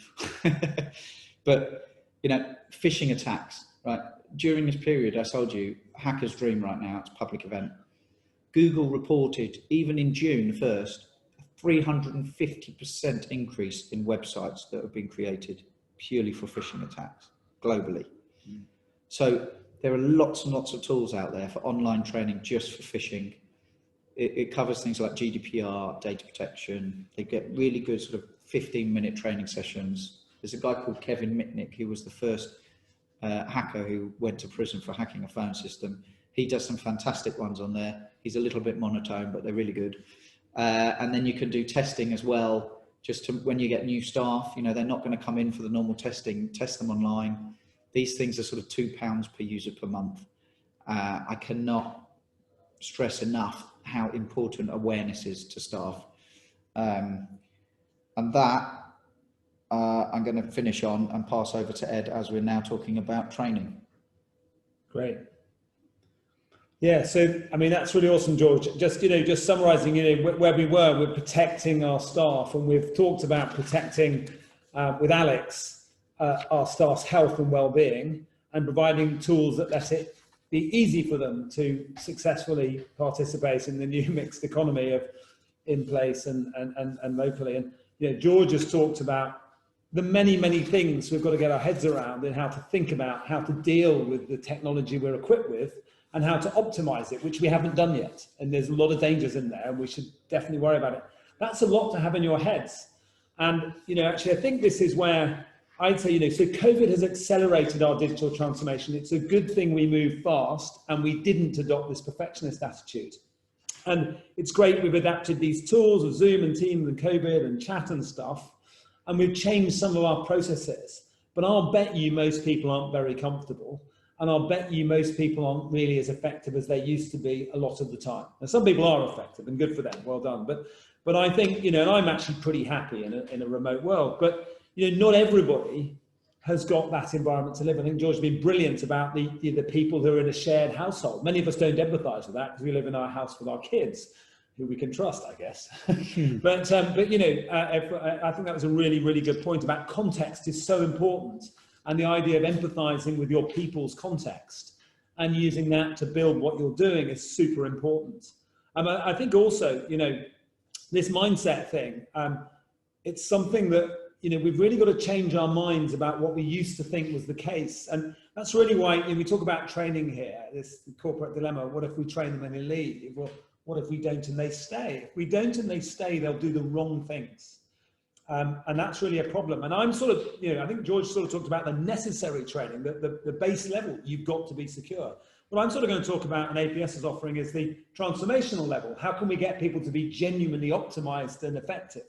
But, you know, phishing attacks, right? During this period, I told you, hacker's dream right now, it's a public event. Google reported, even in June 1st, 350% increase in websites that have been created purely for phishing attacks globally. So there are lots and lots of tools out there for online training just for phishing. It covers things like GDPR, data protection. They get really good sort of 15-minute training sessions. There's a guy called Kevin Mitnick, who was the first hacker who went to prison for hacking a phone system. He does some fantastic ones on there. He's a little bit monotone, but they're really good. And then you can do testing as well, just to, when you get new staff, you know, they're not going to come in for the normal testing, test them online. These things are sort of £2 per user per month. I cannot stress enough how important awareness is to staff. And that I'm going to finish on and pass over to Ed, as we're now talking about training. Great. Yeah, so I mean, that's really awesome, George. Just, you know, just summarizing, you know, where we were, we're protecting our staff, and we've talked about protecting with Alex our staff's health and well-being, and providing tools that let it be easy for them to successfully participate in the new mixed economy of in place and locally. And, you know, George has talked about the many, many things we've got to get our heads around, and how to think about how to deal with the technology we're equipped with, and how to optimize it, which we haven't done yet. And there's a lot of dangers in there, and we should definitely worry about it. That's a lot to have in your heads. And, you know, actually, I think this is where I'd say, you know, so COVID has accelerated our digital transformation. It's a good thing we moved fast and we didn't adopt this perfectionist attitude. And it's great we've adapted these tools of Zoom and Teams and COVID and chat and stuff, and we've changed some of our processes. But I'll bet you most people aren't very comfortable. And I'll bet you most people aren't really as effective as they used to be a lot of the time. And some people are effective, and good for them, well done. But I think, you know, and I'm actually pretty happy in a remote world, but, you know, not everybody has got that environment to live. I think George has been brilliant about the people who are in a shared household. Many of us don't empathise with that because we live in our house with our kids, who we can trust, I guess. But you know, I think that was a really, really good point about context is so important. And the idea of empathizing with your people's context and using that to build what you're doing is super important. I think also, you know, this mindset thing, it's something that, you know, we've really got to change our minds about what we used to think was the case. And that's really why, you know, we talk about training here, this corporate dilemma. What if we train them and they leave? Well, what if we don't and they stay? If we don't and they stay, they'll do the wrong things. And that's really a problem. And I'm sort of, you know, I think George sort of talked about the necessary training, the base level, you've got to be secure. What I'm sort of going to talk about, and APS is offering, is the transformational level. How can we get people to be genuinely optimized and effective?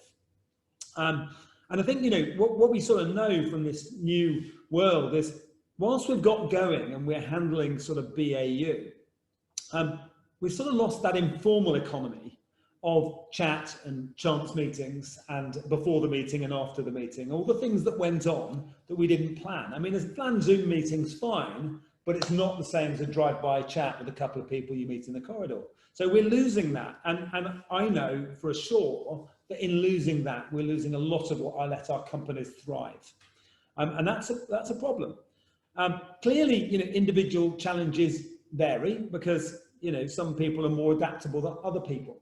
And I think, you know, what we sort of know from this new world is, whilst we've got going and we're handling sort of BAU, we've sort of lost that informal economy of chat and chance meetings, and before the meeting and after the meeting, all the things that went on that we didn't plan. I mean, as planned Zoom meetings, fine, but it's not the same as a drive-by chat with a couple of people you meet in the corridor. So we're losing that. And I know for sure that in losing that, we're losing a lot of what I let our companies thrive. And that's a problem. Clearly, you know, individual challenges vary because, you know, some people are more adaptable than other people.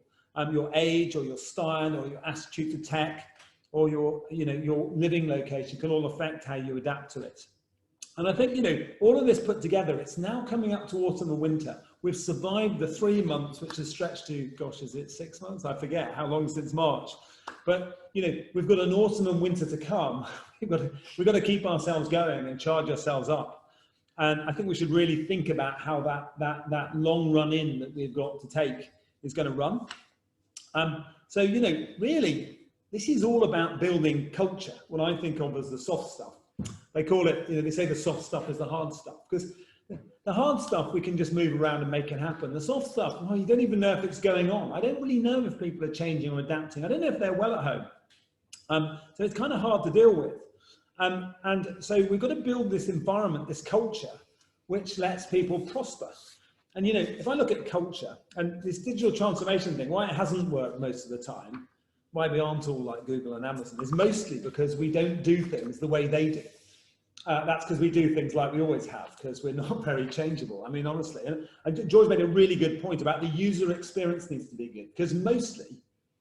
Your age or your style or your attitude to tech or your, you know, your living location can all affect how you adapt to it. And I think, you know, all of this put together, it's now coming up to autumn and winter. We've survived the 3 months, which has stretched to, gosh, is it 6 months? I forget how long since March. But, you know, we've got an autumn and winter to come. we've got to keep ourselves going and charge ourselves up. And I think we should really think about how that long run in that we've got to take is going to run. So, you know, really, this is all about building culture, what I think of as the soft stuff. They call it, you know, they say the soft stuff is the hard stuff, because the hard stuff we can just move around and make it happen. The soft stuff, well, you don't even know if it's going on. I don't really know if people are changing or adapting. I don't know if they're well at home. So it's kind of hard to deal with. And so we've got to build this environment, this culture, which lets people prosper. And, you know, if I look at culture and this digital transformation thing, why it hasn't worked most of the time, why we aren't all like Google and Amazon, is mostly because we don't do things the way they do. That's because we do things like we always have, because we're not very changeable. I mean, honestly, and George made a really good point about the user experience needs to be good, because mostly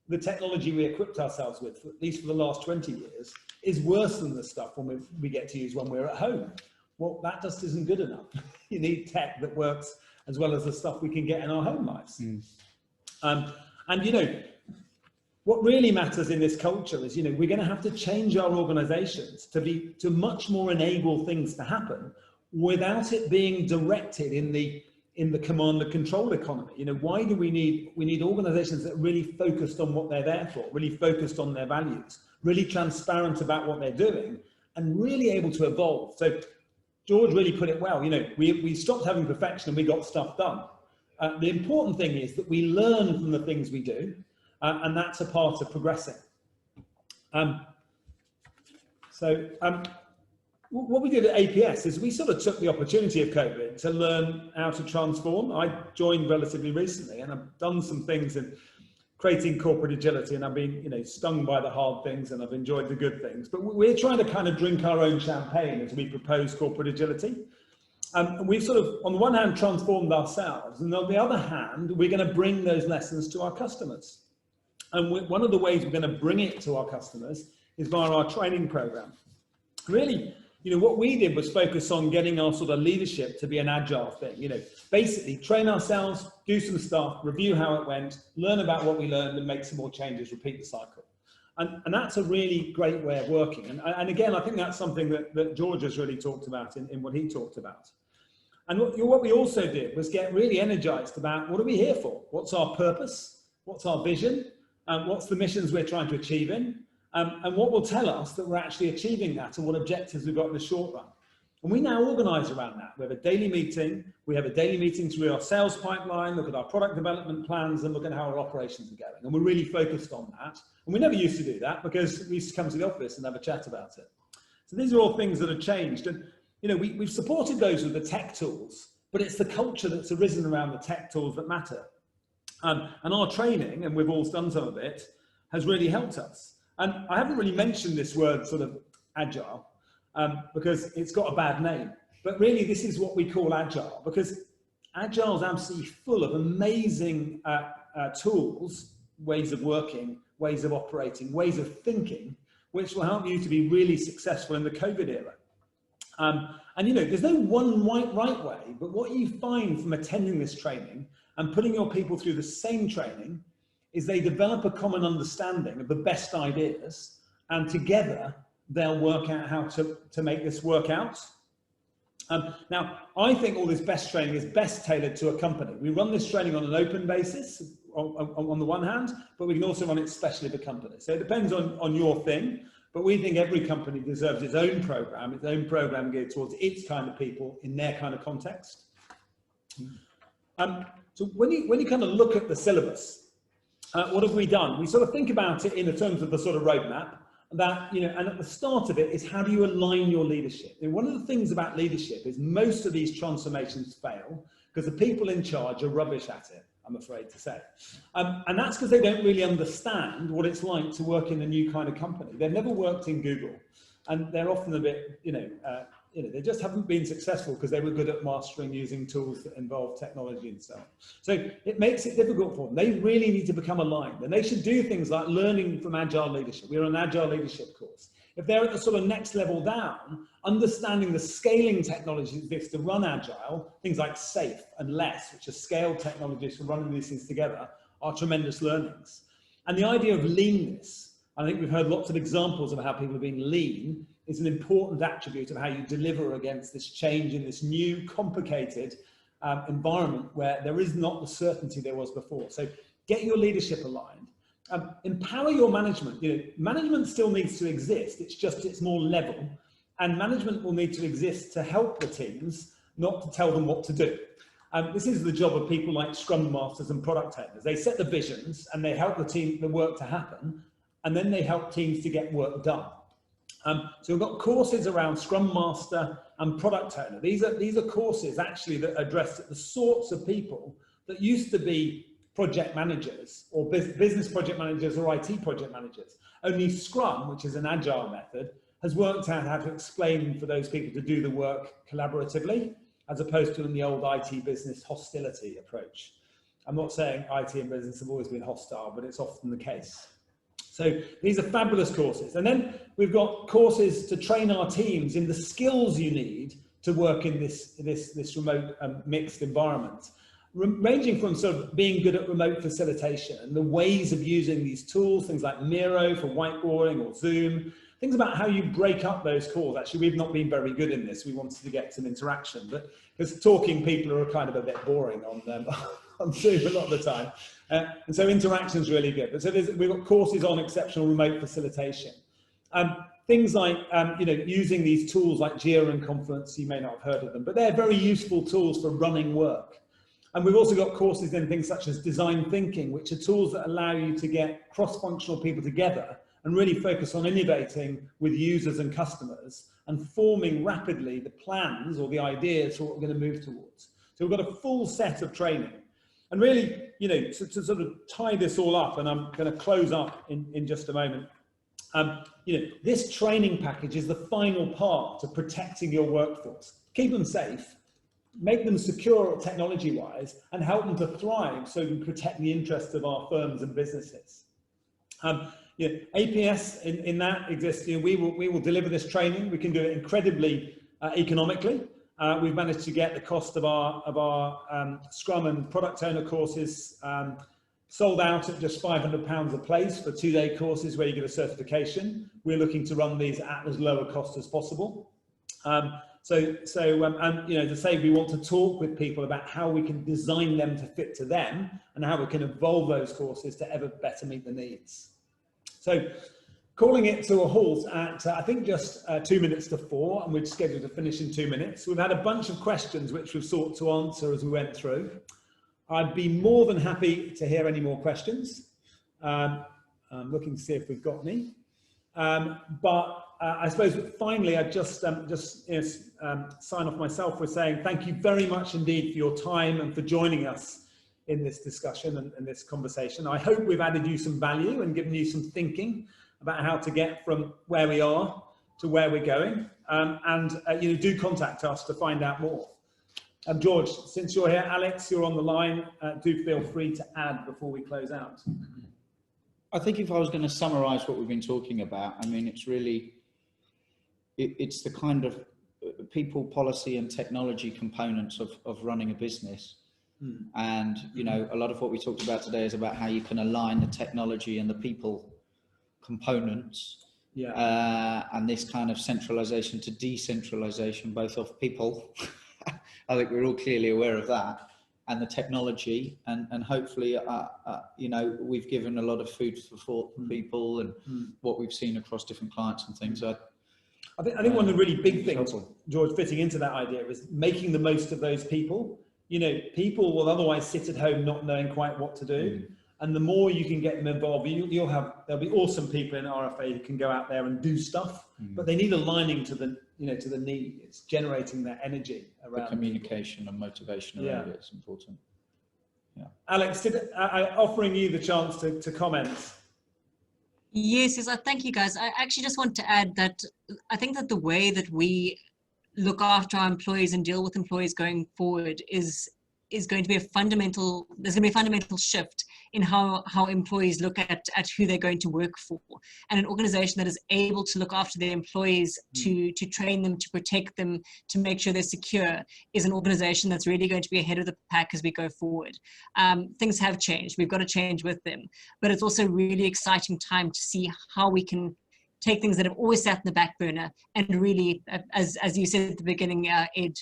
the technology we equipped ourselves with, at least for the last 20 years, is worse than the stuff when we get to use when we're at home. Well, that just isn't good enough. You need tech that works as well as the stuff we can get in our home lives. And, you know, what really matters in this culture is, you know, we're going to have to change our organizations to much more enable things to happen without it being directed in the command and control economy. You know, why do we need organizations that are really focused on what they're there for, really focused on their values, really transparent about what they're doing, and really able to evolve. So George really put it well. You know, we stopped having perfection and we got stuff done. The important thing is that we learn from the things we do. And that's a part of progressing. What we did at APS is we sort of took the opportunity of COVID to learn how to transform. I joined relatively recently, and I've done some things in creating corporate agility, and I've been, you know, stung by the hard things, and I've enjoyed the good things. But we're trying to kind of drink our own champagne as we propose corporate agility. And we've sort of, on the one hand, transformed ourselves, and on the other hand, we're going to bring those lessons to our customers. And one of the ways we're going to bring it to our customers is via our training program. Really, you know, what we did was focus on getting our sort of leadership to be an agile thing. You know, basically train ourselves, do some stuff, review how it went, learn about what we learned, and make some more changes, repeat the cycle. And that's a really great way of working. And again, I think that's something that George has really talked about in what he talked about. And what we also did was get really energized about what are we here for? What's our purpose? What's our vision? What's the missions we're trying to achieve in, and what will tell us that we're actually achieving that, and what objectives we've got in the short run. And we now organise around that. We have a daily meeting. We have a daily meeting through our sales pipeline, look at our product development plans, and look at how our operations are going. And we're really focused on that. And we never used to do that because we used to come to the office and have a chat about it. So these are all things that have changed. And, you know, we've supported those with the tech tools, but it's the culture that's arisen around the tech tools that matter. And our training, and we've all done some of it, has really helped us. And I haven't really mentioned this word sort of agile because it's got a bad name. But really, this is what we call agile, because agile is absolutely full of amazing tools, ways of working, ways of operating, ways of thinking, which will help you to be really successful in the COVID era. And, you know, there's no one right way, but what you find from attending this training and putting your people through the same training is they develop a common understanding of the best ideas, and together they'll work out how to make this work out. Now, I think all this best training is best tailored to a company. We run this training on an open basis on the one hand, but we can also run it specially for companies. So it depends on your thing, but we think every company deserves its own program geared towards its kind of people in their kind of context. So when you kind of look at the syllabus, what have we done? We sort of think about it in the terms of the sort of roadmap that, you know, and at the start of it is how do you align your leadership? And one of the things about leadership is most of these transformations fail because the people in charge are rubbish at it, I'm afraid to say. And that's because they don't really understand what it's like to work in a new kind of company. They've never worked in Google, and they're often a bit, they just haven't been successful because they were good at mastering using tools that involve technology and so on. So it makes it difficult for them. They really need to become aligned, and they should do things like learning from Agile Leadership. We're on an Agile Leadership course. if they're at the sort of next level down, understanding the scaling technologies that exist to run Agile, things like SAFe and LESS, which are scale technologies for running these things together, are tremendous learnings. And the idea of leanness, I think we've heard lots of examples of how people have been lean, is an important attribute of how you deliver against this change in this new, complicated environment where there is not the certainty there was before. So get your leadership aligned. Empower your management. You know, management still needs to exist. It's more level, and management will need to exist to help the teams, not to tell them what to do. This is the job of people like Scrum Masters and product owners. They set the visions and they help the work to happen, and then they help teams to get work done. So we've got courses around Scrum Master and Product Owner. These are courses actually that address the sorts of people that used to be project managers or business project managers or IT project managers. Only Scrum, which is an agile method, has worked out how to explain for those people to do the work collaboratively, as opposed to in the old IT business hostility approach. I'm not saying IT and business have always been hostile, but it's often the case. So these are fabulous courses. And then we've got courses to train our teams in the skills you need to work in this remote mixed environment, ranging from sort of being good at remote facilitation and the ways of using these tools, things like Miro for whiteboarding or Zoom, things about how you break up those calls. Actually, we've not been very good in this. We wanted to get some interaction, but because talking people are kind of a bit boring on Zoom a lot of the time. And so interaction is really good. But so we've got courses on exceptional remote facilitation. Things like, using these tools like Jira and Confluence, you may not have heard of them, but they're very useful tools for running work. And we've also got courses in things such as design thinking, which are tools that allow you to get cross-functional people together and really focus on innovating with users and customers and forming rapidly the plans or the ideas for what we're going to move towards. So we've got a full set of training. And really, to sort of tie this all up, and I'm going to close up in just a moment, this training package is the final part to protecting your workforce. Keep them safe, make them secure technology-wise, and help them to thrive so we protect the interests of our firms and businesses. APS in that exists. We will deliver this training. We can do it incredibly economically. We've managed to get the cost of our Scrum and Product Owner courses sold out at just £500 a place for 2-day courses where you get a certification. We're looking to run these at as low a cost as possible. To say we want to talk with people about how we can design them to fit to them and how we can evolve those courses to ever better meet the needs. So calling it to a halt at, I think, just 2 minutes to 4, and we're scheduled to finish in 2 minutes. We've had a bunch of questions which we've sought to answer as we went through. I'd be more than happy to hear any more questions. I'm looking to see if we've got any. But I suppose finally, I'd just sign off myself with saying thank you very much indeed for your time and for joining us in this discussion and this conversation. I hope we've added you some value and given you some thinking about how to get from where we are to where we're going. Do contact us to find out more. George, since you're here, Alex, you're on the line. Do feel free to add before we close out. I think if I was going to summarize what we've been talking about, I mean, it's really, it's the kind of people, policy and technology components of running a business. And, a lot of what we talked about today is about how you can align the technology and the people components. And this kind of centralization to decentralization, both of people. I think we're all clearly aware of that. And the technology, and hopefully, we've given a lot of food for thought for people and what we've seen across different clients and things. I think one of the really big things, George, fitting into that idea is making the most of those people. People will otherwise sit at home not knowing quite what to do. And the more you can get them involved, there'll be awesome people in RFA who can go out there and do stuff, but they need aligning to the need. It's generating that energy around the communication and motivation around it is important. Yeah. Alex, offering you the chance to comment. Yes, thank you guys. I actually just want to add that I think that the way that we look after our employees and deal with employees going forward is is going to be there's going to be a fundamental shift in how employees look at who they're going to work for. And an organization that is able to look after their employees, to train them, to protect them, to make sure they're secure, is an organization that's really going to be ahead of the pack as we go forward. Things have changed. We've got to change with them. But it's also a really exciting time to see how we can take things that have always sat in the back burner and really, as you said at the beginning, Ed,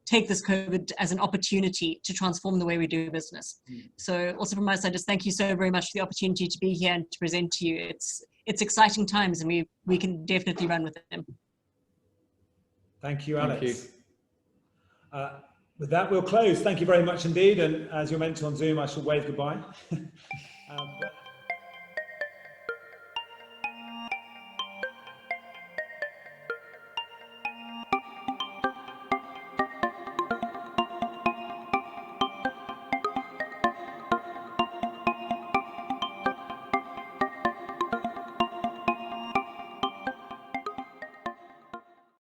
take this COVID as an opportunity to transform the way we do business. So also from my side, just thank you so very much for the opportunity to be here and to present to you. It's exciting times, and we can definitely run with them. Thank you, Alex. Thank you. With that, we'll close. Thank you very much indeed. And as you're meant to on Zoom, I shall wave goodbye.